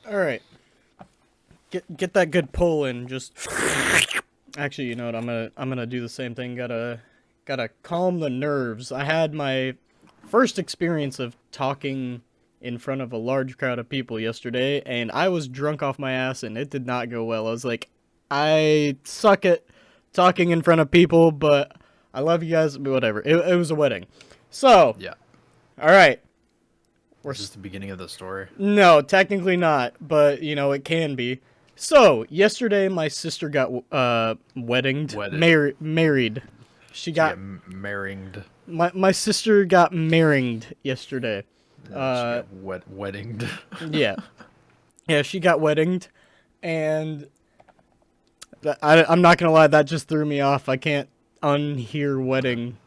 All right. Get that good pull in. Just actually, you know what? I'm gonna do the same thing. Gotta calm the nerves. I had my first experience of talking in front of a large crowd of people yesterday, and I was drunk off my ass, and it did not go well. I was like, I suck at talking in front of people, but I love you guys. But whatever. It was a wedding. So, Yeah. all right. Is this the beginning of the story? No, technically not, but you know it can be. So yesterday, my sister got married. She got married. my sister got married yesterday. She got weddinged. Yeah, yeah, she got weddinged, and I'm not gonna lie, that just threw me off. I can't unhear wedding.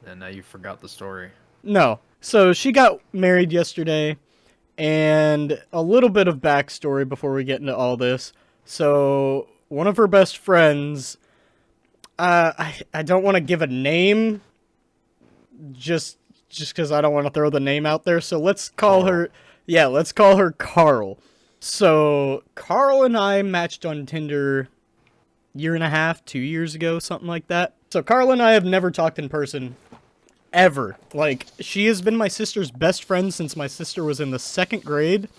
And now you forgot the story. No, so she got married yesterday. And a little bit of backstory before we get into all this. So, one of her best friends, I don't want to give a name, just because I don't want to throw the name out there. So let's call her, let's call her Carl. So, Carl and I matched on Tinder year and a half, 2 years ago, something like that. So, Carl and I have never talked in person. Ever. Like, she has been my sister's best friend since my sister was in the 2nd grade,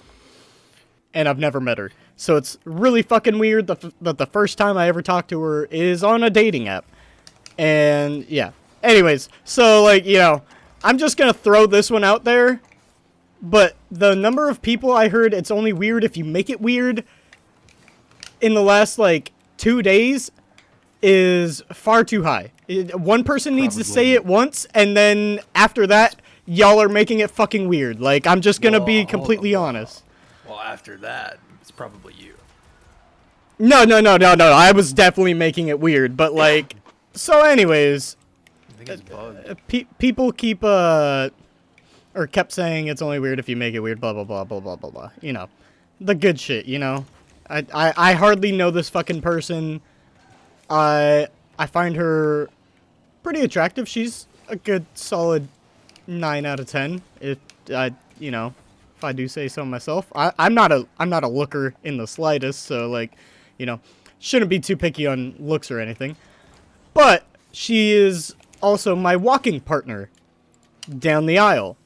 and I've never met her. So it's really fucking weird that the first time I ever talked to her is on a dating app. And, yeah. Anyways, so, like, you know, I'm just gonna throw this one out there, but the number of people I heard it's only weird if you make it weird in the last, like, 2 days is far too high. One person needs to say it once, and then after that, y'all are making it fucking weird. Like, I'm just gonna be completely honest. Well, after that, it's probably you. No. I was definitely making it weird, but like, so anyways, I think it's bugged. people keep or kept saying it's only weird if you make it weird. Blah blah blah blah blah blah blah. You know, the good shit. You know, I hardly know this fucking person. I find her pretty attractive. She's a good solid 9 out of 10. If I, you know, if I do say so myself. I'm not a looker in the slightest, so like, you know, shouldn't be too picky on looks or anything. But she is also my walking partner down the aisle.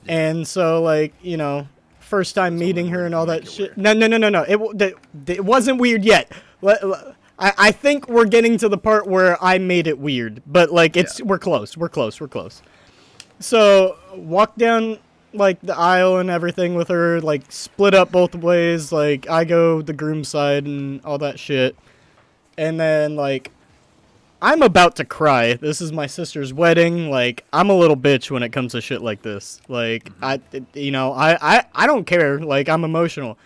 And so like, you know, first time meeting her and all that shit. No. It wasn't weird yet. I think we're getting to the part where I made it weird, but like we're close. So walk down like the aisle and everything with her, like split up both ways. Like I go the groom's side and all that shit, and then like I'm about to cry. This is my sister's wedding. Like I'm a little bitch when it comes to shit like this. Like I don't care. Like I'm emotional.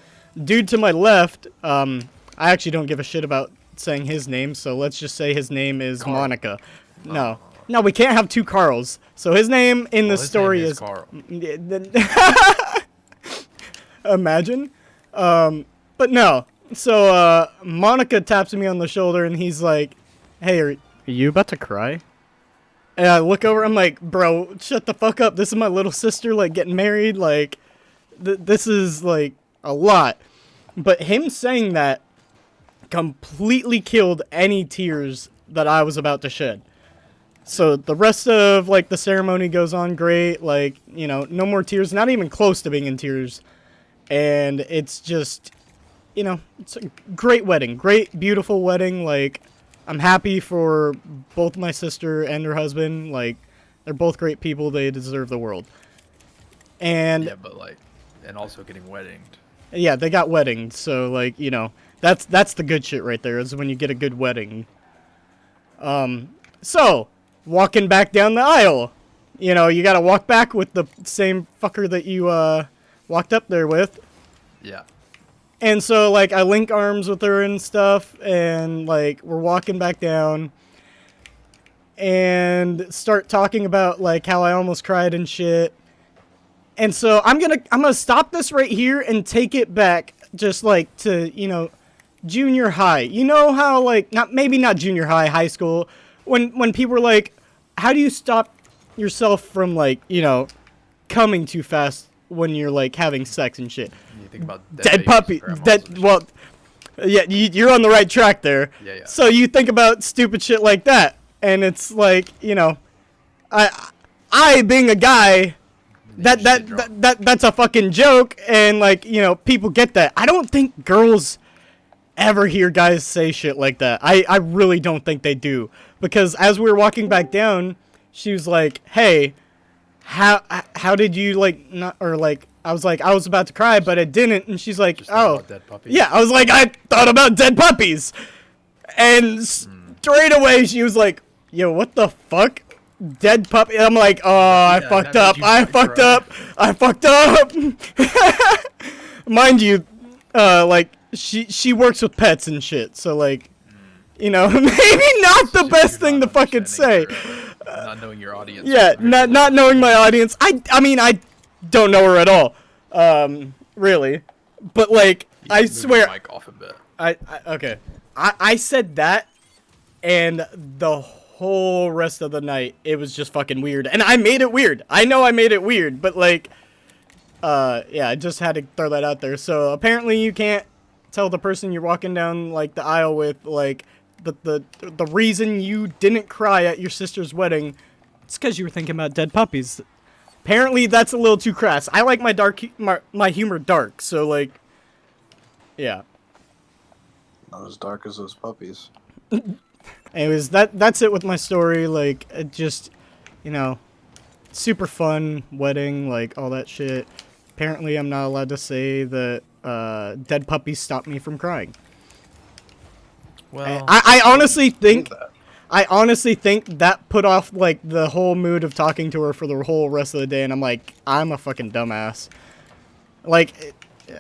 Dude to my left, I actually don't give a shit about saying his name, so let's just say his name is Carl. Monica. No, we can't have two Carls. So his name in the story is Carl. Imagine. But no. So Monica taps me on the shoulder and he's like, "Hey, are you about to cry?" And I look over. I'm like, "Bro, shut the fuck up. This is my little sister, like getting married. Like, this is like a lot." But him saying that completely killed any tears that I was about to shed. So the rest of like the ceremony goes on great, like, you know, no more tears, not even close to being in tears. And it's just, you know, it's a great wedding, great, beautiful wedding. Like, I'm happy for both my sister and her husband. Like, they're both great people. They deserve the world. And yeah, but like, and also getting weddinged. Yeah, they got weddinged. So like, you know, that's the good shit right there, is when you get a good wedding. So, walking back down the aisle. You know, you gotta walk back with the same fucker that you, walked up there with. Yeah. And so, like, I link arms with her and stuff, and, like, we're walking back down. And start talking about, like, how I almost cried and shit. And so, I'm gonna stop this right here and take it back, just, like, to, you know, junior high. You know how, like, maybe not junior high, high school, when people were like, how do you stop yourself from, like, you know, coming too fast when you're, like, having sex and shit? you think about dead babies puppy. and grandmas and shit. Well, yeah, you're on the right track there. Yeah. So you think about stupid shit like that, and it's like, I being a guy, You just get drunk. that's a fucking joke, and like, people get that. I don't think girls ever hear guys say shit like that. I really don't think they do, because as we were walking back down, she was like, "Hey, how did you like not, or like, I was like, I was about to cry, but I didn't," and she's like, Just thought "Oh, about dead puppies. yeah." I was like, "I thought about dead puppies," and straight away she was like, "Yo, what the fuck? Dead puppy?" And I'm like, "Oh, I Yeah, fucked that up. made you I not fucked cry. up. I fucked up." Mind you, like she works with pets and shit, so like, maybe not the Just best you're thing to not fucking say. understanding not knowing your audience. Yeah, not knowing my audience. I mean, I don't know her at all, really, but like, I Move swear, your mic off a bit. okay, I said that, and the whole rest of the night it was just fucking weird, and I made it weird. I know I made it weird, but like, yeah, I just had to throw that out there. So apparently you can't tell the person you're walking down like the aisle with, like, the reason you didn't cry at your sister's wedding, it's because you were thinking about dead puppies. Apparently that's a little too crass. I like my humor dark, so like, yeah. Not as dark as those puppies. Anyways, that's it with my story. Like, it just, super fun wedding, like all that shit. Apparently I'm not allowed to say that dead puppies stopped me from crying. Well, I honestly think that. that put off like the whole mood of talking to her for the whole rest of the day, and I'm like, I'm a fucking dumbass. Like,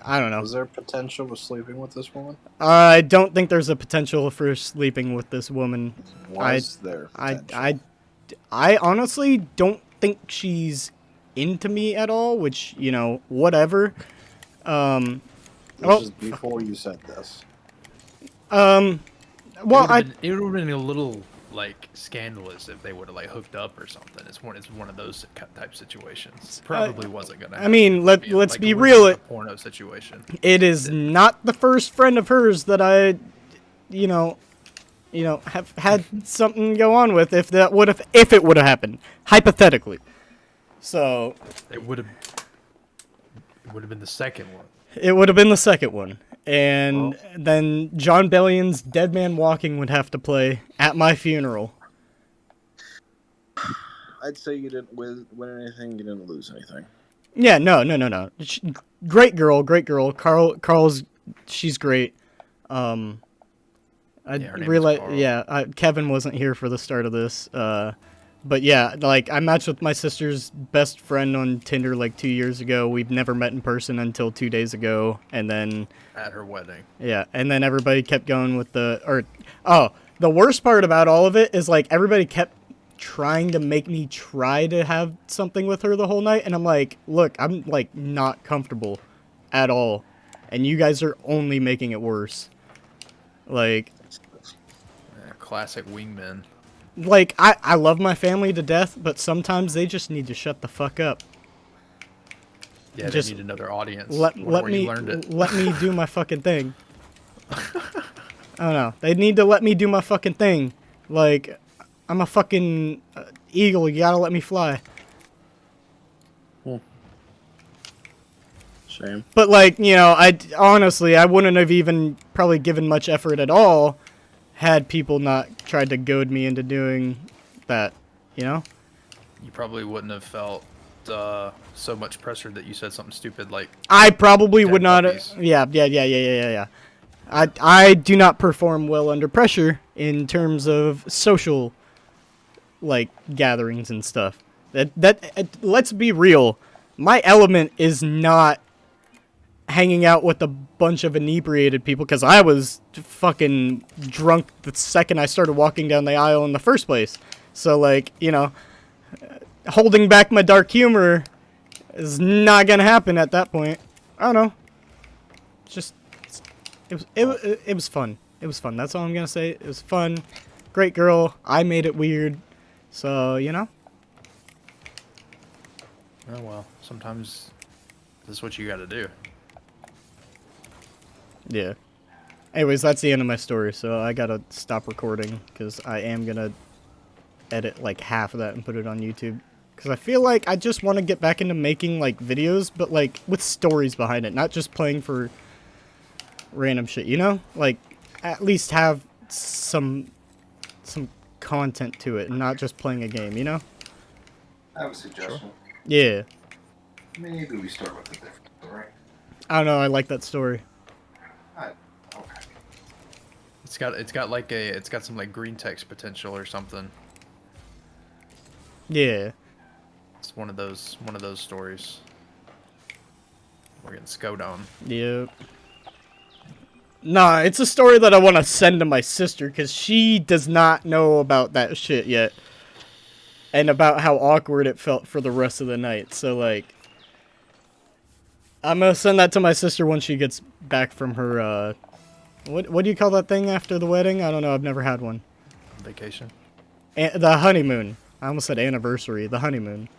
I don't know. Was there potential with sleeping with this woman? I don't think there's a potential for sleeping with this woman. Was there potential? I honestly don't think she's into me at all, which, whatever. This well- is before you said this. Well, it would have been a little like scandalous if they would have like hooked up or something. It's one of those type situations. Probably wasn't gonna. I mean, happen. let's Like, be it wasn't real. like a porno situation. It is not the first friend of hers that I, have had something go on with. If it would have happened, hypothetically. So It would have been the second one. it would have been the second one, and then John Bellion's "Dead Man Walking" would have to play at my funeral. I'd say you didn't win anything, you didn't lose anything. Yeah, no. Great girl. Carl's, she's great. I Yeah, her name is realize, Carl. yeah, Kevin wasn't here for the start of this. But yeah, like, I matched with my sister's best friend on Tinder like 2 years ago. We've never met in person until 2 days ago, and then At her wedding. yeah, and then everybody kept going with the worst part about all of it is like everybody kept trying to make me try to have something with her the whole night, and I'm like, look, I'm like not comfortable at all, and you guys are only making it worse. Like Classic wingman. I love my family to death, but sometimes they just need to shut the fuck up. Yeah, Just they need another audience. Let where me you learned it. let me do my fucking thing. I don't know. They need to let me do my fucking thing. Like, I'm a fucking eagle. You gotta let me fly. Shame. But like, I honestly, I wouldn't have even probably given much effort at all had people not tried to goad me into doing that. You probably wouldn't have felt so much pressure that you said something stupid like. I probably Dead would not. puppies. Yeah. I do not perform well under pressure in terms of social, like, gatherings and stuff. Let's be real. My element is not hanging out with a bunch of inebriated people, because I was fucking drunk the second I started walking down the aisle in the first place. So, like, holding back my dark humor is not gonna happen at that point. I don't know. Just, it was fun. It was fun. That's all I'm gonna say. It was fun. Great girl. I made it weird. So, Oh well, sometimes this is what you got to do. Yeah. Anyways, that's the end of my story, so I gotta stop recording, because I am gonna edit, like, half of that and put it on YouTube. Because I feel like I just want to get back into making, like, videos, but, like, with stories behind it, not just playing for random shit, you know? Like, at least have some content to it, and not just playing a game, you know? I have a suggestion. Yeah. Maybe we start with a different story. I don't know, I like that story. Okay. It's got some like green text potential or something. Yeah. It's one of those stories. We're getting scowed on. Yep. Nah, it's a story that I want to send to my sister, because she does not know about that shit yet. And about how awkward it felt for the rest of the night. So, like, I'm gonna send that to my sister when she gets back from her, what do you call that thing after the wedding? I don't know, I've never had one. Vacation. The honeymoon. I almost said anniversary. The honeymoon.